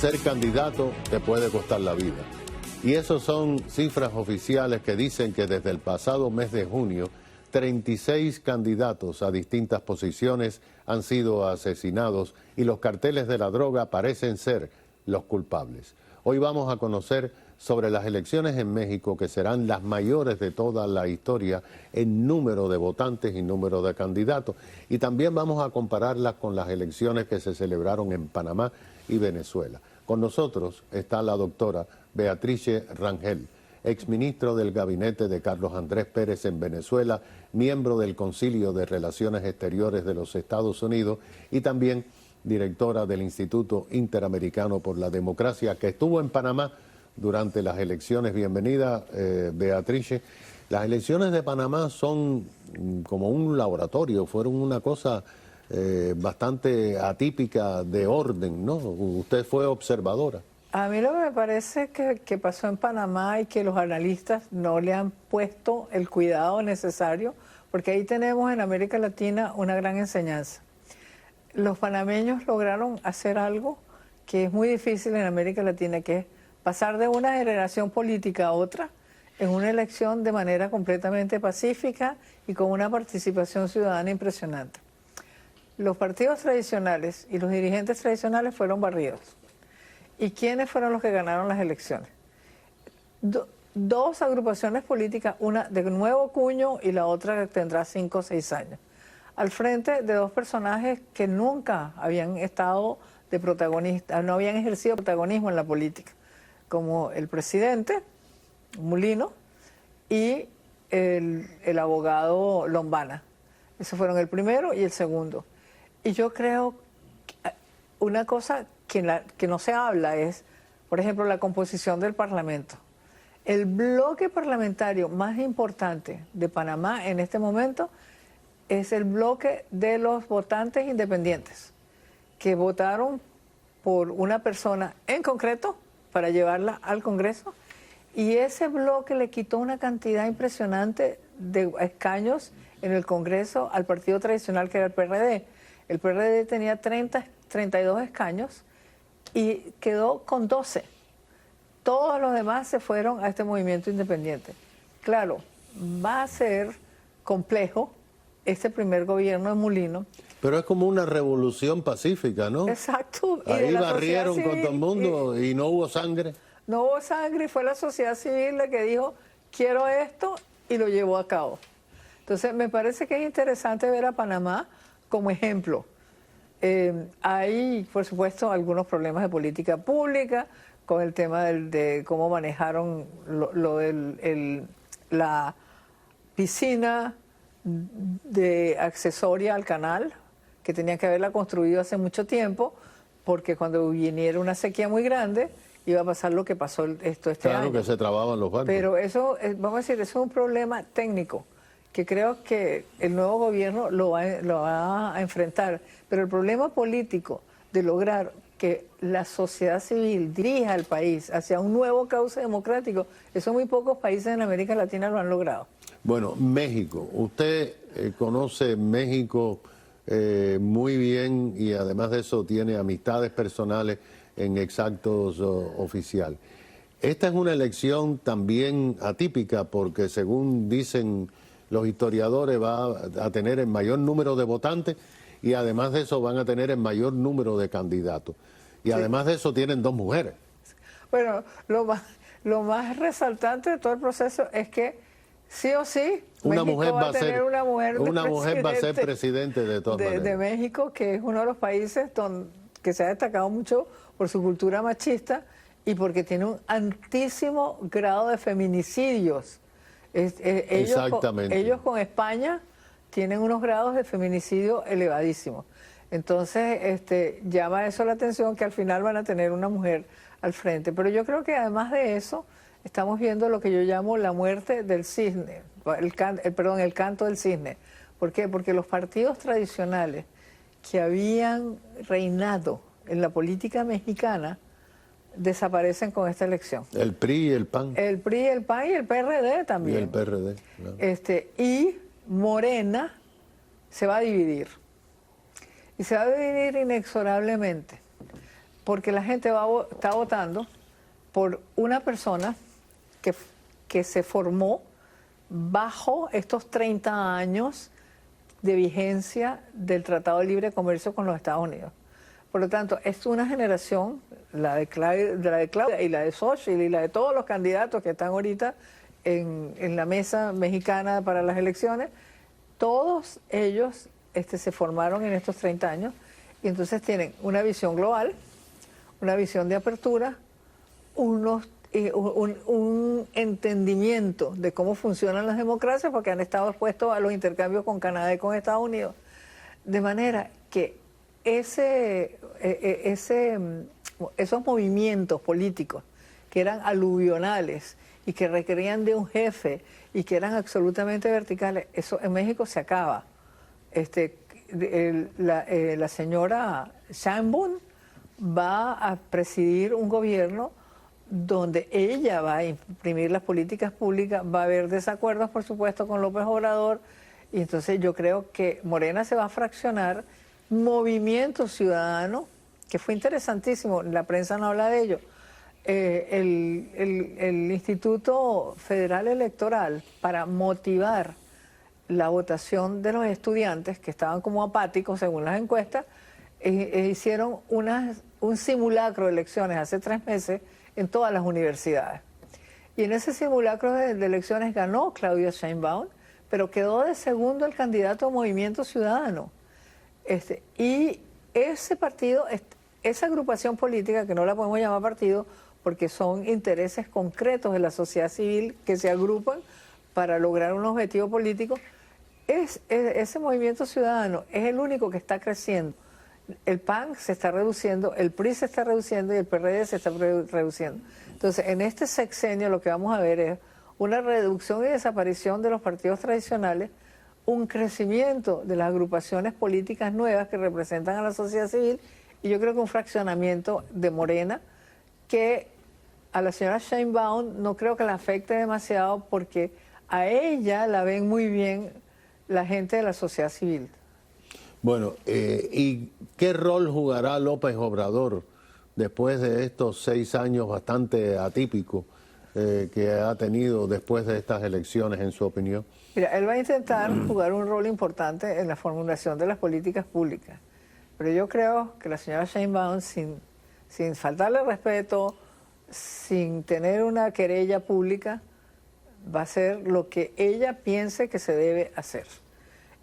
ser candidato te puede costar la vida. Y esas son cifras oficiales que dicen que desde el pasado mes de junio, 36 candidatos a distintas posiciones han sido asesinados y los carteles de la droga parecen ser los culpables. Hoy vamos a conocer sobre las elecciones en México, que serán las mayores de toda la historia en número de votantes y número de candidatos. Y también vamos a compararlas con las elecciones que se celebraron en Panamá y Venezuela. Con nosotros está la doctora Beatrice Rangel, exministro del gabinete de Carlos Andrés Pérez en Venezuela, miembro del Concilio de Relaciones Exteriores de los Estados Unidos y también directora del Instituto Interamericano por la Democracia, que estuvo en Panamá durante las elecciones. Bienvenida, Beatrice. Las elecciones de Panamá son como un laboratorio, fueron una cosa bastante atípica de orden, ¿no? Usted fue observadora. A mí lo que me parece que pasó en Panamá y que los analistas no le han puesto el cuidado necesario, porque ahí tenemos en América Latina una gran enseñanza. Los panameños lograron hacer algo que es muy difícil en América Latina, que es pasar de una generación política a otra en una elección de manera completamente pacífica y con una participación ciudadana impresionante. Los partidos tradicionales y los dirigentes tradicionales fueron barridos. ¿Y quiénes fueron los que ganaron las elecciones? Dos agrupaciones políticas, una de nuevo cuño y la otra que tendrá 5 o 6 años, al frente de dos personajes que nunca habían estado de protagonistas, no habían ejercido protagonismo en la política, como el presidente Mulino y el abogado Lombana. Esos fueron el primero y el segundo. Y yo creo que una cosa que no se habla es, por ejemplo, la composición del Parlamento. El bloque parlamentario más importante de Panamá en este momento es el bloque de los votantes independientes, que votaron por una persona en concreto para llevarla al Congreso, y ese bloque le quitó una cantidad impresionante de escaños en el Congreso al partido tradicional que era el PRD. El PRD tenía 32 escaños y quedó con 12. Todos los demás se fueron a este movimiento independiente. Claro, va a ser complejo este primer gobierno de Mulino. Pero es como una revolución pacífica, ¿no? Exacto. Ahí barrieron con todo el mundo y no hubo sangre. No hubo sangre y fue la sociedad civil la que dijo, quiero esto, y lo llevó a cabo. Entonces, me parece que es interesante ver a Panamá como ejemplo. Hay, por supuesto, algunos problemas de política pública, con el tema de cómo manejaron la piscina de accesoria al canal, que tenían que haberla construido hace mucho tiempo, porque cuando viniera una sequía muy grande, iba a pasar lo que pasó este año. Claro, que se trababan los barcos. Pero eso, vamos a decir, eso es un problema técnico, que creo que el nuevo gobierno lo va a enfrentar. Pero el problema político de lograr que la sociedad civil dirija al país hacia un nuevo cauce democrático, eso muy pocos países en América Latina lo han logrado. Bueno, México. Usted conoce México muy bien y además de eso tiene amistades personales en Exactos Oficial. Esta es una elección también atípica porque, según dicen los historiadores, va a tener el mayor número de votantes y además de eso van a tener el mayor número de candidatos. Y sí, además de eso tienen 2 mujeres. Bueno, lo más resaltante de todo el proceso es que sí o sí una México mujer va a tener una mujer va a ser presidente de todas maneras. De México, que es uno de los países que se ha destacado mucho por su cultura machista y porque tiene un altísimo grado de feminicidios. Exactamente. Ellos con España tienen unos grados de feminicidio elevadísimos. Entonces, llama eso la atención, que al final van a tener una mujer al frente. Pero yo creo que además de eso, estamos viendo lo que yo llamo la muerte del cisne, el canto del cisne. ¿Por qué? Porque los partidos tradicionales que habían reinado en la política mexicana desaparecen con esta elección. El PRI y el PAN. El PRI, el PAN y el PRD también. Y el PRD, claro. Y Morena se va a dividir. Y se va a dividir inexorablemente. porque la gente está votando por una persona que se formó bajo estos 30 años de vigencia del Tratado de Libre Comercio con los Estados Unidos. Por lo tanto, es una generación, la de Claudia y la de Xochitl y la de todos los candidatos que están ahorita en la mesa mexicana para las elecciones, todos ellos se formaron en estos 30 años y entonces tienen una visión global, una visión de apertura, un entendimiento de cómo funcionan las democracias porque han estado expuestos a los intercambios con Canadá y con Estados Unidos. De manera que esos movimientos políticos que eran aluvionales y que requerían de un jefe y que eran absolutamente verticales, eso en México se acaba. La señora Sheinbaum va a presidir un gobierno donde ella va a imprimir las políticas públicas, va a haber desacuerdos, por supuesto, con López Obrador, y entonces yo creo que Morena se va a fraccionar. Movimiento Ciudadano, que fue interesantísimo, la prensa no habla de ello, el Instituto Federal Electoral, para motivar la votación de los estudiantes que estaban como apáticos según las encuestas, hicieron un simulacro de elecciones hace 3 meses en todas las universidades. Y en ese simulacro de elecciones ganó Claudia Sheinbaum, pero quedó de segundo el candidato Movimiento Ciudadano. Y ese partido, esa agrupación política, que no la podemos llamar partido, porque son intereses concretos de la sociedad civil que se agrupan para lograr un objetivo político, ese Movimiento Ciudadano es el único que está creciendo. El PAN se está reduciendo, el PRI se está reduciendo y el PRD se está reduciendo. Entonces, en este sexenio lo que vamos a ver es una reducción y desaparición de los partidos tradicionales, un crecimiento de las agrupaciones políticas nuevas que representan a la sociedad civil, y yo creo que un fraccionamiento de Morena que a la señora Sheinbaum no creo que la afecte demasiado porque a ella la ven muy bien la gente de la sociedad civil. Bueno, ¿y qué rol jugará López Obrador después de estos 6 años bastante atípicos que ha tenido después de estas elecciones, en su opinión? Mira, él va a intentar jugar un rol importante en la formulación de las políticas públicas, pero yo creo que la señora Sheinbaum, sin faltarle respeto, sin tener una querella pública, va a hacer lo que ella piense que se debe hacer.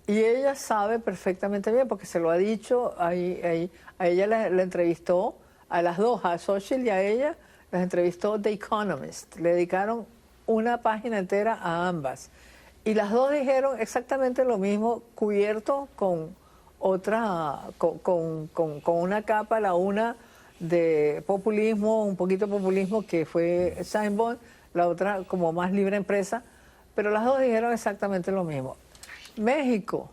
Y ella sabe perfectamente bien, porque se lo ha dicho, a ella la entrevistó, a las dos, a Xochitl y a ella, las entrevistó The Economist. Le dedicaron una página entera a ambas. Y las dos dijeron exactamente lo mismo, cubierto con una capa, la una de populismo, un poquito de populismo, que fue Sheinbaum, la otra como más libre empresa, pero las dos dijeron exactamente lo mismo. México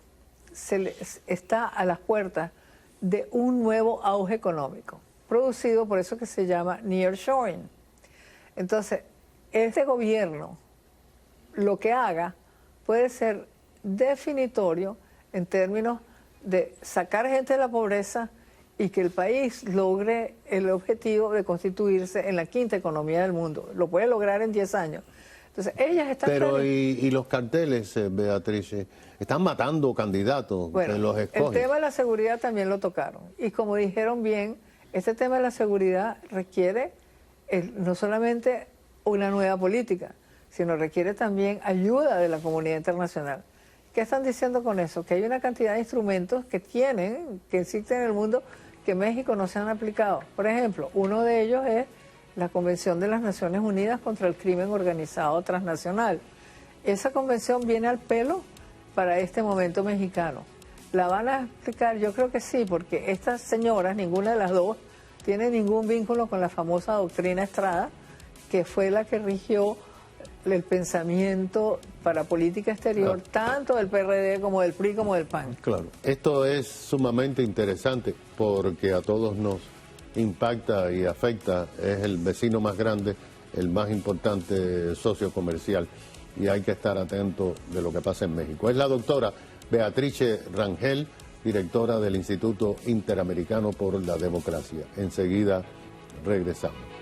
está a las puertas de un nuevo auge económico, producido por eso que se llama nearshoring. Entonces, este gobierno, lo que haga, puede ser definitorio en términos de sacar gente de la pobreza y que el país logre el objetivo de constituirse en la 5ª economía del mundo. Lo puede lograr en 10 años. Entonces, ellas están... Pero y los carteles, Beatriz, están matando candidatos, bueno, que los escogen. El tema de la seguridad también lo tocaron. Y como dijeron bien, este tema de la seguridad requiere no solamente una nueva política, sino requiere también ayuda de la comunidad internacional. ¿Qué están diciendo con eso? Que hay una cantidad de instrumentos que existen en el mundo, que en México no se han aplicado. Por ejemplo, uno de ellos es la Convención de las Naciones Unidas contra el Crimen Organizado Transnacional. Esa convención viene al pelo para este momento mexicano. ¿La van a aplicar? Yo creo que sí, porque estas señoras, ninguna de las dos, tiene ningún vínculo con la famosa doctrina Estrada, que fue la que rigió el pensamiento para política exterior, tanto del PRD como del PRI como del PAN. Claro, esto es sumamente interesante porque a todos nos impacta y afecta. Es el vecino más grande, el más importante socio comercial, y hay que estar atento de lo que pasa en México. Es la doctora Beatriz Rangel, directora del Instituto Interamericano por la Democracia. Enseguida regresamos.